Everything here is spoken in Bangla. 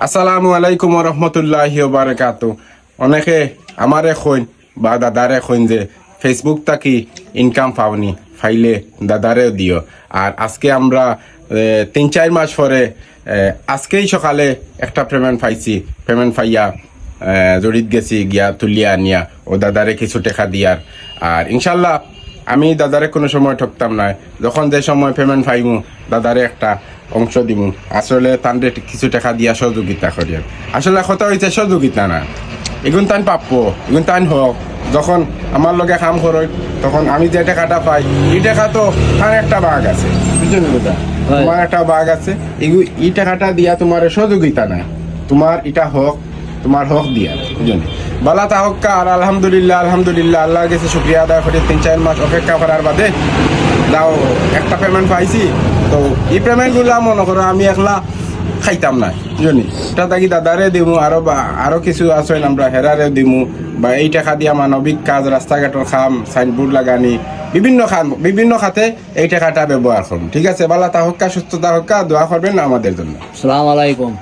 আসসালামু আলাইকুম রহমতুল্লাহি বারাকাতু। অনেকে আমারে কইন বা দাদারে কইন যে ফেসবুক থাকি ইনকাম পাওনি, ফাইলে দাদারেও দিও। আর আজকে আমরা 3-4 মাস পরে আজকেই সকালে একটা পেমেন্ট পাইছি। পেমেন্ট পাইয়া জড়িত গেছি গিয়া তুলিয়া আনিয়া ও দাদারে কিছু টাকা দিয়ার। আর ইনশাল্লাহ আমি দাদারে কোনো সময় ঠকতাম না। যখন যে সময় পেমেন্ট পাইমু দাদারে একটা অংশ দিমু। আসলে তান্ডে কিছু টাকা দিয়া সহযোগিতা করি। আসলে কথা হয়েছে সহযোগিতা না, এগুন তান প্রাপ্য, এগুন তান হোক। যখন আমার লগে কাম করো তখন আমি যে টাকাটা পাই এই টাকা তো তার একটা ভাগ আছে, বুঝছেন দাদা? তোমার একটা ভাগ আছে, এই টাকাটা দিয়া তোমার সহযোগিতা না, তোমার এটা হোক, তোমার হক দিয়া, বুঝলেন? বালা তাহক্কা। আর আলহামদুলিল্লাহ আলহামদুলিল্লাহ আল্লাহর কাছে শুক্রিয়া আদায় করি। 3-4 মাস অপেক্ষা করার বাদে দাও একটা পেমেন্ট পাইছি। তো এই পেমেন্টগুলো মনে করো আমি একলা খাইতাম না, বুঝলি? এটা থাকি দাদারে দিমু, আরো কিছু আছে আমরা হেরারে দিমু, বা এই টাকা দিয়া মানবিক কাজ, রাস্তাঘাটের খাম, সাইনবোর্ড লাগানি, বিভিন্ন খাতে এই টাকাটা ব্যবহার করুন। ঠিক আছে? বালা তাহক্কা, সুস্থ তাহক্কা, দোয়া করবেন আমাদের জন্য। আসসালামু আলাইকুম।